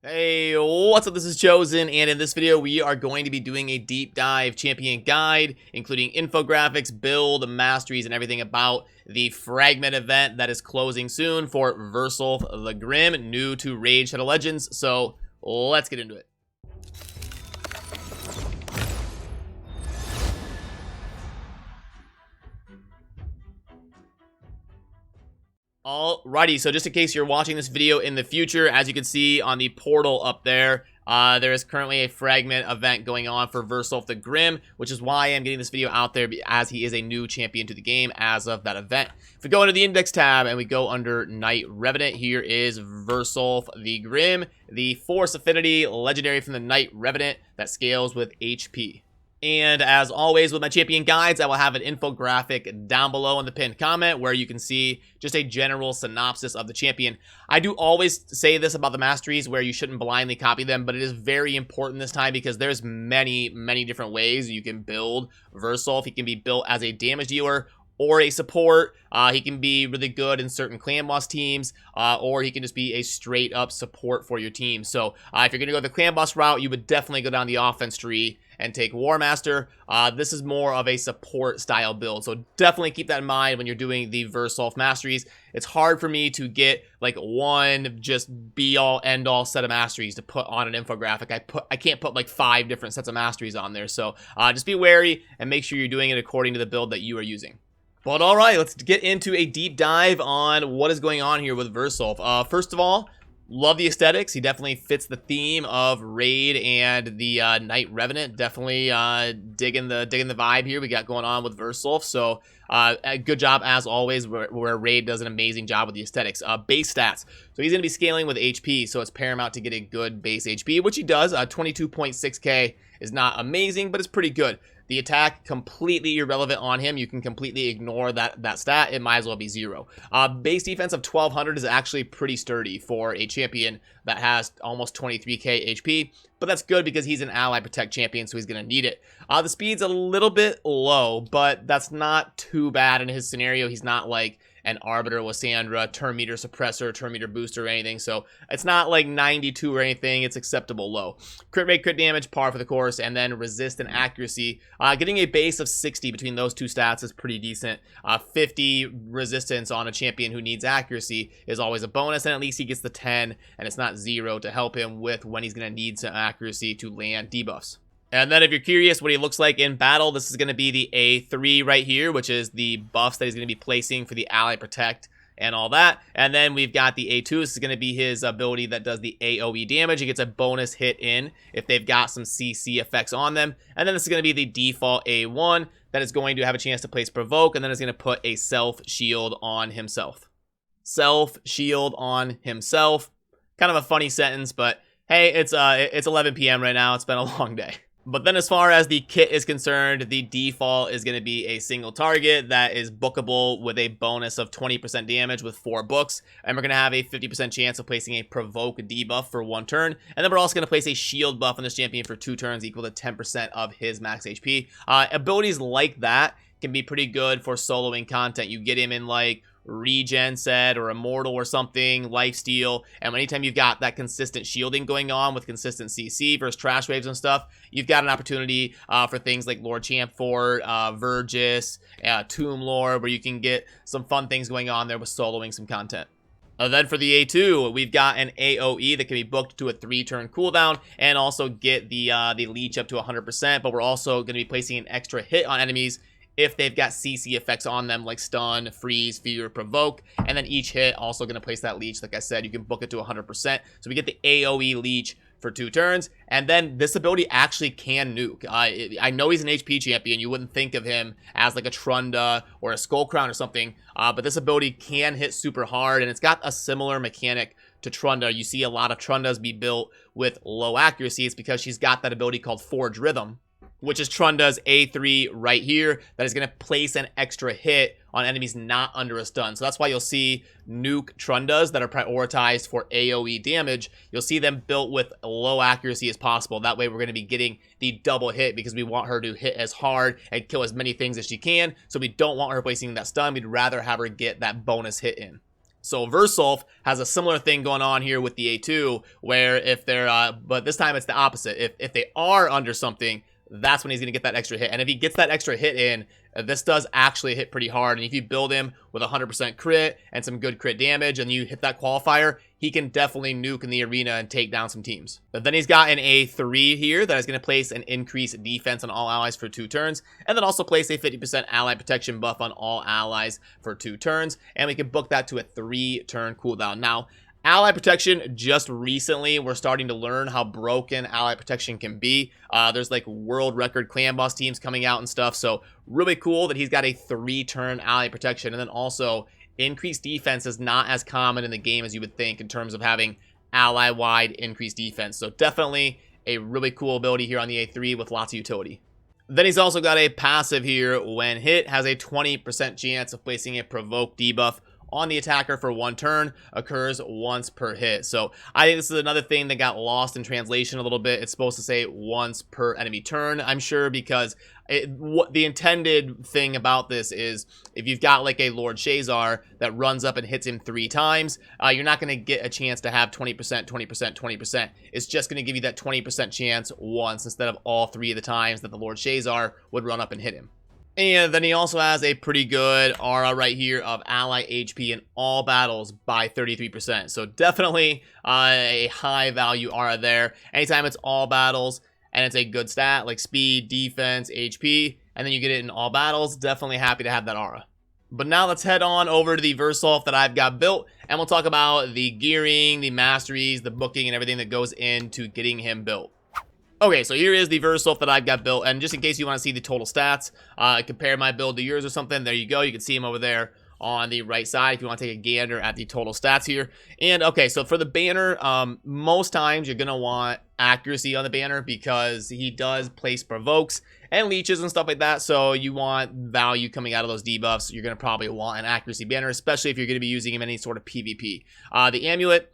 Hey, what's up? This is Chosen, and in this video, we are going to be doing a deep dive champion guide, including infographics, build, masteries, and everything about the fragment event that is closing soon for Versulf the Grim, new to Raid Shadow Legends. So let's get into it. Alrighty, so just in case you're watching this video in the future, as you can see on the portal up there, there is currently a fragment event going on for Versulf the Grim, which is why I'm getting this video out there, as he is a new champion to the game as of that event. If we go into the index tab and we go under Knight Revenant, here is Versulf the Grim, the Force Affinity legendary from the Knight Revenant that scales with HP. And as always with my champion guides, I will have an infographic down below in the pinned comment where you can see just a general synopsis of the champion. I do always say this about the masteries where you shouldn't blindly copy them, but it is very important this time because there's many different ways you can build Versulf. He can be built as a damage dealer or a support. He can be really good in certain clan boss teams, or he can just be a straight up support for your team. So if you're going to go the clan boss route, you would definitely go down the offense tree and take War Master. This is more of a support style build, so definitely keep that in mind when you're doing the Versulf masteries. It's hard for me to get like one just be all end all set of masteries to put on an infographic. I can't put like 5 different sets of masteries on there, so just be wary and make sure you're doing it according to the build that you are using. But alright, let's get into a deep dive on what is going on here with Versulf. First of all, love the aesthetics. He definitely fits the theme of Raid and the Knight Revenant. Definitely digging the vibe here we got going on with Versulf. So a good job as always, where Raid does an amazing job with the aesthetics. Base stats. So he's going to be scaling with HP, so it's paramount to get a good base HP, which he does. 22.6k is not amazing, but it's pretty good. The attack, completely irrelevant on him. You can completely ignore that stat. It might as well be 0. Base defense of 1200 is actually pretty sturdy for a champion that has almost 23k HP. But that's good because he's an ally protect champion, so he's going to need it. The speed's a little bit low, but that's not too bad in his scenario. He's not like an Arbiter, Lysandra, turn meter suppressor, turn meter booster or anything. So it's not like 92 or anything. It's acceptable low. Crit rate, crit damage, par for the course, and then resist and accuracy. Getting a base of 60 between those two stats is pretty decent. 50 resistance on a champion who needs accuracy is always a bonus, and at least he gets the 10, and it's not 0 to help him with when he's going to need some accuracy to land debuffs. And then if you're curious what he looks like in battle, this is going to be the A3 right here, which is the buffs that he's going to be placing for the ally protect and all that. And then we've got the A2. This is going to be his ability that does the AoE damage. He gets a bonus hit in if they've got some CC effects on them. And then this is going to be the default A1 that is going to have a chance to place provoke, and then it's going to put a self shield on himself. Self shield on himself. Kind of a funny sentence, but hey, it's 11 p.m. right now. It's been a long day. But then as far as the kit is concerned, the default is going to be a single target that is bookable with a bonus of 20% damage with 4 books. And we're going to have a 50% chance of placing a provoke debuff for 1 turn. And then we're also going to place a shield buff on this champion for 2 turns equal to 10% of his max HP. Abilities like that can be pretty good for soloing content. You get him in like regen set or immortal or something, lifesteal, and anytime you've got that consistent shielding going on with consistent CC versus trash waves and stuff, you've got an opportunity for things like Lord Champfort, Vergis, Tomb Lord, where you can get some fun things going on there with soloing some content. Then for the A2, we've got an AoE that can be booked to a 3-turn cooldown and also get the leech up to 100%, but we're also going to be placing an extra hit on enemies if they've got CC effects on them like stun, freeze, fear, provoke, and then each hit also going to place that leech. Like I said, you can book it to 100%. So we get the AoE leech for 2 turns, and then this ability actually can nuke. I know he's an HP champion. You wouldn't think of him as like a Trunda or a Skull Crown or something, but this ability can hit super hard, and it's got a similar mechanic to Trunda. You see a lot of Trundas be built with low accuracy. It's because she's got that ability called Forge Rhythm, which is Trunda's A3 right here, that is going to place an extra hit on enemies not under a stun. So that's why you'll see nuke Trundas that are prioritized for AoE damage. You'll see them built with low accuracy as possible. That way we're going to be getting the double hit because we want her to hit as hard and kill as many things as she can. So we don't want her placing that stun. We'd rather have her get that bonus hit in. So Versulf has a similar thing going on here with the A2, where if they're, but this time it's the opposite. If they are under something, that's when he's going to get that extra hit. And if he gets that extra hit in, this does actually hit pretty hard. And if you build him with 100% crit and some good crit damage and you hit that qualifier, he can definitely nuke in the arena and take down some teams. But then he's got an A3 here that is going to place an increased defense on all allies for 2 turns. And then also place a 50% ally protection buff on all allies for 2 turns. And we can book that to a 3-turn cooldown. Now, ally protection, just recently, we're starting to learn how broken ally protection can be. There's like world record clan boss teams coming out and stuff. So really cool that he's got a 3-turn ally protection. And then also increased defense is not as common in the game as you would think in terms of having ally-wide increased defense. So definitely a really cool ability here on the A3 with lots of utility. Then he's also got a passive here. When hit, has a 20% chance of placing a provoke debuff on the attacker for 1 turn, occurs once per hit. So I think this is another thing that got lost in translation a little bit. It's supposed to say once per enemy turn, I'm sure, because what the intended thing about this is if you've got like a Lord Shazar that runs up and hits him 3 times, you're not going to get a chance to have 20%, 20%, 20%. It's just going to give you that 20% chance once instead of all 3 of the times that the Lord Shazar would run up and hit him. And then he also has a pretty good aura right here of ally HP in all battles by 33%. So definitely a high value aura there. Anytime it's all battles and it's a good stat like speed, defense, HP, and then you get it in all battles, definitely happy to have that aura. But now let's head on over to the Versulf that I've got built, and we'll talk about the gearing, the masteries, the booking, and everything that goes into getting him built. Okay, so here is the Versulf that I've got built, and just in case you want to see the total stats, compare my build to yours or something, there you go. You can see them over there on the right side if you want to take a gander at the total stats here. And okay, so for the banner, most times you're going to want accuracy on the banner because he does place provokes and leeches and stuff like that, so you want value coming out of those debuffs. You're going to probably want an accuracy banner, especially if you're going to be using him in any sort of PvP. The amulet,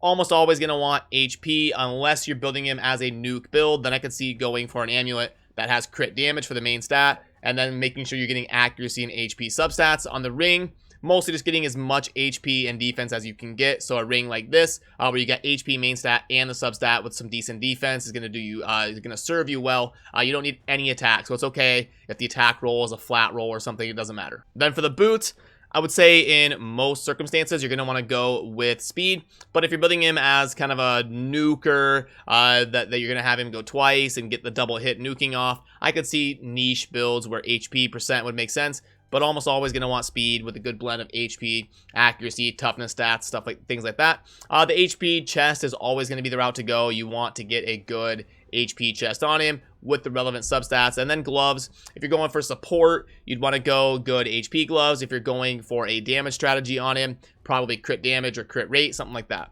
almost always going to want HP unless you're building him as a nuke build. Then I could see going for an amulet that has crit damage for the main stat and then making sure you're getting accuracy and HP substats. On the ring, mostly just getting as much HP and defense as you can get. So a ring like this where you get HP main stat and the substat with some decent defense is going to do you is going to serve you well. You don't need any attack, so it's okay if the attack roll is a flat roll or something. It doesn't matter. Then for the boots, I would say in most circumstances, you're going to want to go with speed. But if you're building him as kind of a nuker, that you're going to have him go twice and get the double hit nuking off, I could see niche builds where HP percent would make sense. But almost always going to want speed with a good blend of HP, accuracy, toughness stats, stuff like things like that. The HP chest is always going to be the route to go. You want to get a good HP chest on him with the relevant substats. And then gloves, if you're going for support, you'd want to go good HP gloves. If you're going for a damage strategy on him, probably crit damage or crit rate, something like that.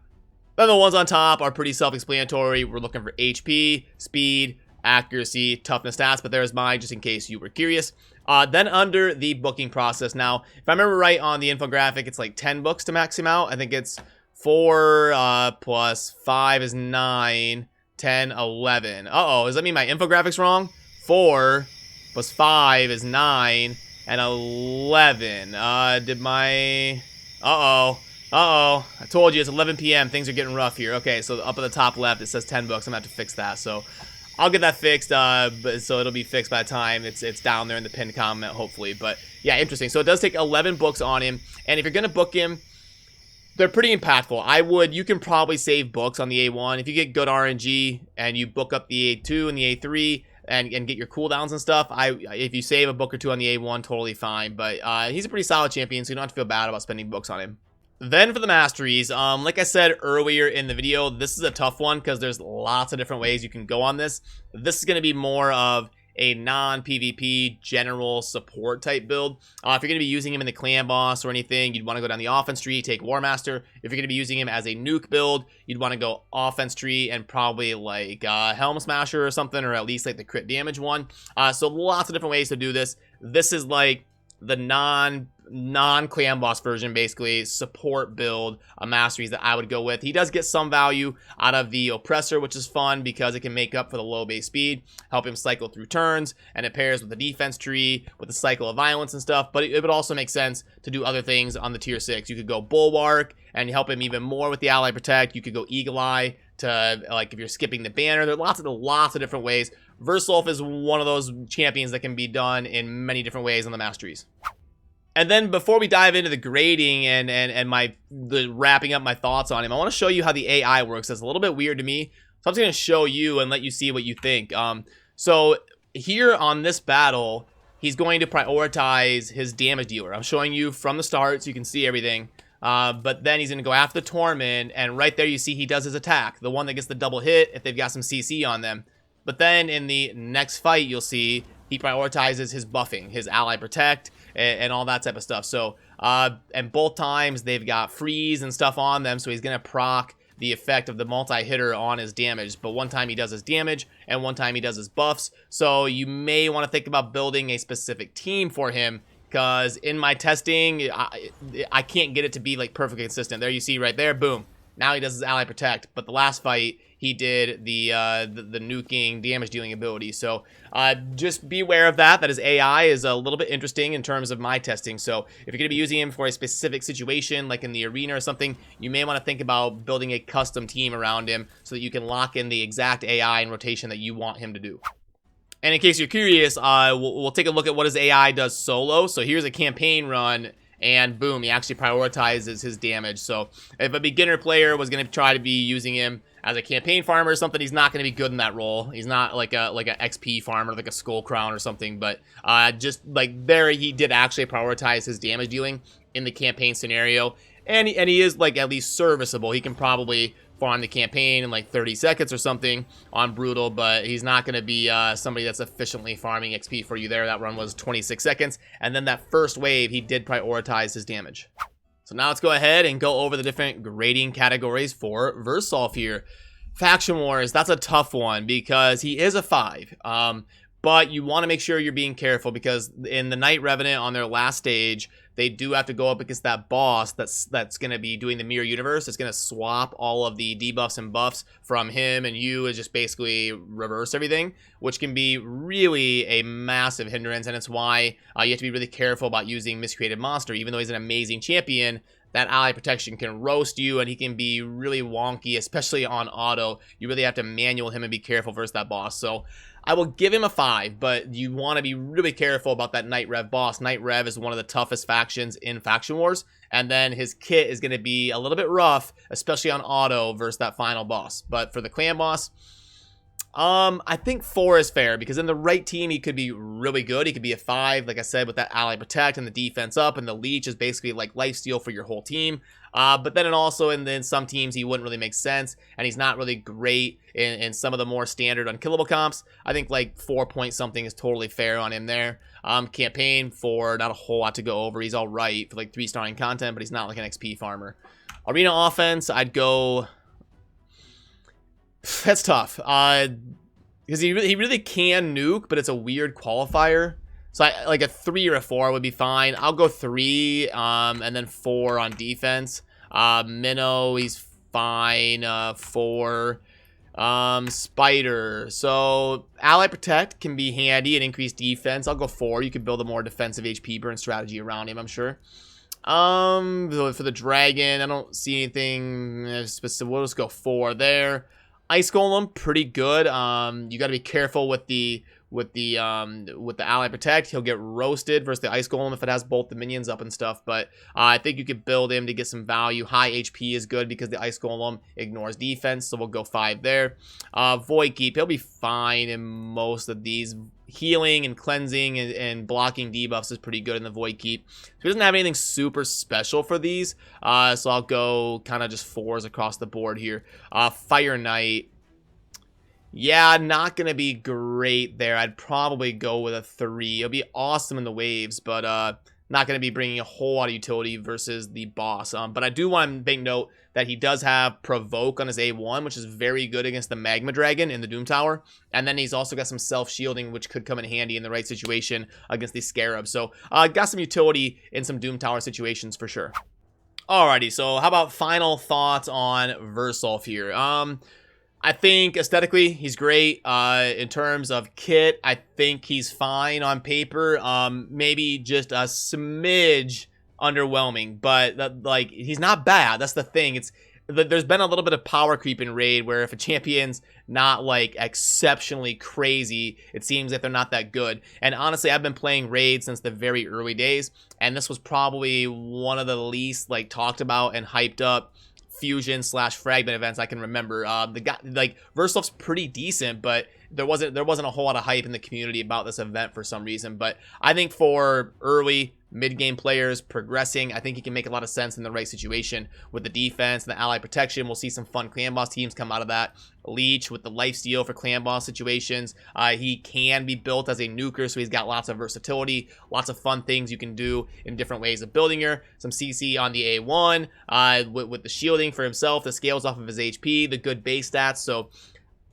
Then the ones on top are pretty self-explanatory. We're looking for HP, speed, accuracy, toughness stats, but there's mine just in case you were curious. Then under the booking process, now, if I remember right on the infographic, it's like 10 books to max him out. I think it's 4 plus 5 is 9. 10, 11. Uh-oh, does that mean my infographic's wrong? 4 plus 5 is 9, and 11. Did my... Uh-oh. I told you, it's 11 p.m. Things are getting rough here. Okay, so up at the top left, it says 10 books. I'm going to have to fix that, so I'll get that fixed, so it'll be fixed by the time it's down there in the pinned comment, hopefully. But, yeah, interesting. So it does take 11 books on him, and if you're going to book him, they're pretty impactful. You can probably save books on the A1. If you get good RNG and you book up the A2 and the A3 and get your cooldowns and stuff, if you save a book or 2 on the A1, totally fine. But he's a pretty solid champion, so you don't have to feel bad about spending books on him. Then for the masteries, like I said earlier in the video, this is a tough one because there's lots of different ways you can go on this. This is going to be more of a non-PvP general support type build. If you're going to be using him in the clan boss or anything, you'd want to go down the offense tree, take War Master. If you're going to be using him as a nuke build, you'd want to go offense tree and probably like Helm Smasher or something, or at least like the crit damage one. So lots of different ways to do this. This is like the non-clan boss version, basically support build, a Masteries that I would go with. He does get some value out of the Oppressor, which is fun because it can make up for the low base speed, help him cycle through turns, and it pairs with the defense tree, with the cycle of violence and stuff. But it would also make sense to do other things on the tier 6. You could go Bulwark and help him even more with the Ally Protect. You could go Eagle Eye to, like, if you're skipping the banner. There are lots of different ways. Versulf is one of those champions that can be done in many different ways on the Masteries. And then before we dive into the grading and the wrapping up my thoughts on him, I want to show you how the AI works. It's a little bit weird to me, so I'm just going to show you and let you see what you think. So here on this battle, he's going to prioritize his damage dealer. I'm showing you from the start so you can see everything. But then he's going to go after the Torment, and right there you see he does his attack, the one that gets the double hit if they've got some CC on them. But then in the next fight, you'll see he prioritizes his buffing, his Ally Protect, and all that type of stuff. So, and both times they've got freeze and stuff on them, so he's going to proc the effect of the multi-hitter on his damage. But one time he does his damage, and one time he does his buffs. So you may want to think about building a specific team for him, because in my testing, I can't get it to be like perfectly consistent. There you see right there, boom. Now he does his Ally Protect, but the last fight he did the nuking damage dealing ability. So just be aware of that. That his AI is a little bit interesting in terms of my testing. So if you're going to be using him for a specific situation, like in the arena or something, you may want to think about building a custom team around him so that you can lock in the exact AI and rotation that you want him to do. And in case you're curious, we'll take a look at what his AI does solo. So here's a campaign run, and boom, he actually prioritizes his damage. So if a beginner player was going to try to be using him as a campaign farmer or something, he's not going to be good in that role. He's not like a XP farmer, like a Skull Crown or something. But just like there, he did actually prioritize his damage dealing in the campaign scenario. And he is like at least serviceable. He can probably farm the campaign in like 30 seconds or something on Brutal, but he's not going to be somebody that's efficiently farming XP for you there. That run was 26 seconds. And then that first wave, he did prioritize his damage. So now let's go ahead and go over the different grading categories for Versulf here. Faction Wars, that's a tough one because he is a 5. But you want to make sure you're being careful because in the Night Revenant on their last stage, they do have to go up against that boss that's going to be doing the Mirror Universe. It's going to swap all of the debuffs and buffs from him and you, and just basically reverse everything, which can be really a massive hindrance. And it's why you have to be really careful about using Miscreated Monster. Even though he's an amazing champion, that Ally Protection can roast you, and he can be really wonky, especially on auto. You really have to manual him and be careful versus that boss. So I will give him a 5, but you want to be really careful about that Night Rev boss. Night Rev is one of the toughest factions in Faction Wars, and then his kit is going to be a little bit rough, especially on auto versus that final boss. But for the clan boss, I think 4 is fair, because in the right team, he could be really good. He could be a 5, like I said, with that Ally Protect and the defense up, and the Leech is basically like lifesteal for your whole team. But then also in some teams, he wouldn't really make sense, and he's not really great in some of the more standard unkillable comps. I think like 4 point something is totally fair on him there. Campaign 4, not a whole lot to go over. He's all right for like 3-starring content, but he's not like an XP farmer. Arena offense, I'd go... That's tough, because he really can nuke, but it's a weird qualifier. So like a 3 or a 4 would be fine. I'll go 3, and then 4 on defense. Minnow, he's fine. 4. Spider. So Ally Protect can be handy and increase defense. I'll go 4. You could build a more defensive HP burn strategy around him, I'm sure. For the Dragon, I don't see anything specific. We'll just go 4 there. Ice Golem, pretty good. You got to be careful with the Ally Protect. He'll get roasted versus the Ice Golem if it has both the minions up and stuff. But I think you could build him to get some value. High HP is good because the Ice Golem ignores defense, so we'll go 5 there. Void Keep, he'll be fine in most of these. Healing and cleansing and blocking debuffs is pretty good in the Void Keep. So he doesn't have anything super special for these. So I'll go kind of just 4s across the board here. Fire Knight. Yeah, not going to be great there. I'd probably go with a 3. It'll be awesome in the waves, but not going to be bringing a whole lot of utility versus the boss. But I do want to make note that he does have Provoke on his A1, which is very good against the Magma Dragon in the Doom Tower. And then he's also got some self-shielding, which could come in handy in the right situation against the Scarab. So got some utility in some Doom Tower situations for sure. Alrighty, so how about final thoughts on Versulf here? I think aesthetically he's great. In terms of kit, I think he's fine on paper. Maybe just a smidge underwhelming, but like he's not bad. That's the thing. There's been a little bit of power creep in raid where if a champion's not like exceptionally crazy, it seems that they're not that good. And honestly, I've been playing raid since the very early days, and this was probably one of the least like talked about and hyped up fusion / fragment events I can remember. The guy, like, Versulf's pretty decent, but there wasn't a whole lot of hype in the community about this event for some reason. But I think for early mid-game players progressing, I think he can make a lot of sense in the right situation with the defense and the ally protection. We'll see some fun clan boss teams come out of that. Leech with the lifesteal for clan boss situations. He can be built as a nuker, so he's got lots of versatility, lots of fun things you can do in different ways of building her. Some CC on the A1 with the shielding for himself, the scales off of his HP, the good base stats. So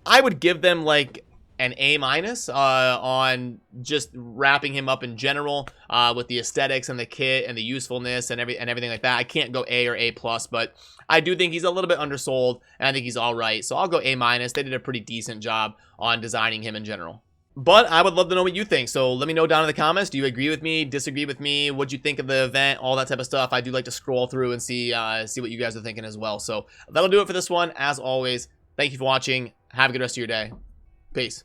I would give them like an A- on just wrapping him up in general with the aesthetics and the kit and the usefulness and everything like that. I can't go A or A+, but I do think he's a little bit undersold, and I think he's all right. So I'll go A-. They did a pretty decent job on designing him in general. But I would love to know what you think. So let me know down in the comments. Do you agree with me? Disagree with me? What'd you think of the event? All that type of stuff. I do like to scroll through and see what you guys are thinking as well. So that'll do it for this one. As always, thank you for watching. Have a good rest of your day. Peace.